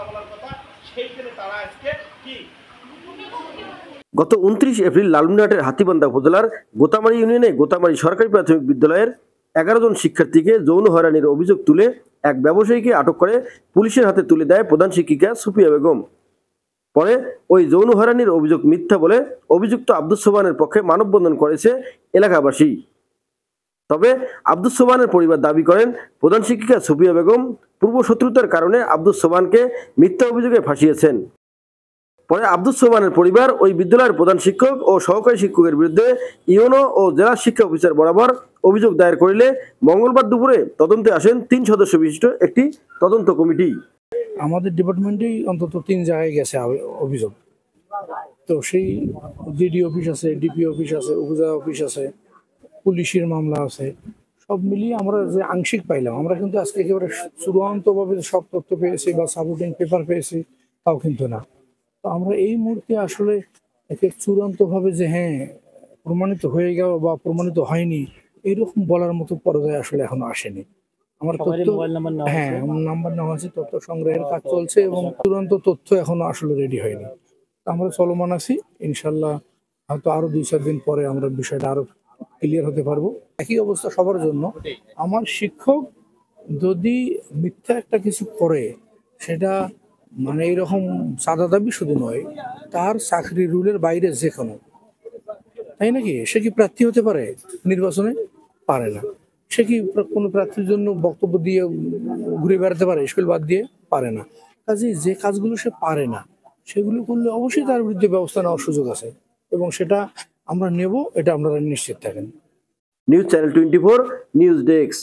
বলার কথা, সেইখানে তারা আজকে কি। গত 29 এপ্রিল লালমনিরহাটের হাতীবান্ধা উপজেলার গোতামারি ইউনিয়নে গোতামারি সরকারি প্রাথমিক বিদ্যালয়ের 11 জন শিক্ষার্থীকে যৌন হয়রানির অভিযোগ তুলে এক ব্যবসায়ীকে আটক করে পুলিশের হাতে তুলে দেয় প্রধান শিক্ষিকা সুফিয়া বেগম। পরে ওই যৌন হয়রানির অভিযোগ মিথ্যা বলে অভিযুক্ত আব্দুস সোবহানের পক্ষে মানববন্ধন করেছে এলাকাবাসী। তবে আব্দুস সোবহানের পরিবার দাবি করেন প্রধান শিক্ষিকা সুফিয়া বেগম পূর্ব শত্রুতার কারণে আব্দুস সোবহানকে মিথ্যা অভিযোগে ফাঁসিয়েছেন। পরে আব্দুস সোবহানের পরিবার ওই বিদ্যালয়ের প্রধান শিক্ষক ও সহকারী শিক্ষকের বিরুদ্ধে ইউনো ও জেলা শিক্ষা অফিসার বরাবর অভিযোগ দায়ের করলে মঙ্গলবার দুপুরে তদন্তে আসেন 3 সদস্য বিশিষ্ট একটি তদন্ত কমিটি। আমাদের ডিপার্টমেন্টেই অন্তত 3 জায়গায় গেছে অভিযোগ। তো সেই ডিডি অফিস আছে, ডিপি অফিস আছে, উপজেলা অফিস আছে, পুলিশের মামলা আছে, সব মিলিয়ে আমরা যে আংশিক পাইলাম, আমরা কিন্তু আজকে একেবারে চূড়ান্তভাবে সব তথ্য পেয়েছি বা সাপোর্টিং পেপার পেয়েছি তাও কিন্তু না। তো আমরা এই মুহূর্তে আসলে একে চূড়ান্তভাবে যে হ্যাঁ প্রমাণিত হয়ে গেল বা প্রমাণিত হয়নি এরকম বলার মতো পর্যায়ে আসলে এখনো আসেনি। আমার তথ্য হ্যাঁ নাম্বার নেওয়া আছে, তথ্য সংগ্রহের কাজ চলছে এবং চূড়ান্ত তথ্য এখনো আসলে রেডি হয়নি। আমরা চলমান আছি, ইনশাল্লাহ হয়তো আরো 2-4 দিন পরে আমরা বিষয়টা আরো ক্লিয়ার হতে পারবো। একই অবস্থা সবার জন্য। আমার শিক্ষক যদি মিথ্যা একটা কিছু করে সেটা মানে এরকম সাদা দাবি শুধু নয়, তার চাকরি রুলের বাইরে যে কোনো, তাই নাকি সে কি প্রার্থী হতে পারে নির্বাচনে? পারে না। সে কি কোনো প্রার্থীর জন্য বক্তব্য দিয়ে ঘুরে বেড়াতে পারে স্কুল বাদ দিয়ে? পারে না। কাজেই যে কাজগুলো সে পারে না সেগুলো করলে অবশ্যই তার বিরুদ্ধে ব্যবস্থা নেওয়ার সুযোগ আছে এবং সেটা আমরা নেব, এটা আপনারা নিশ্চিত থাকেন। News channel 24 news desk.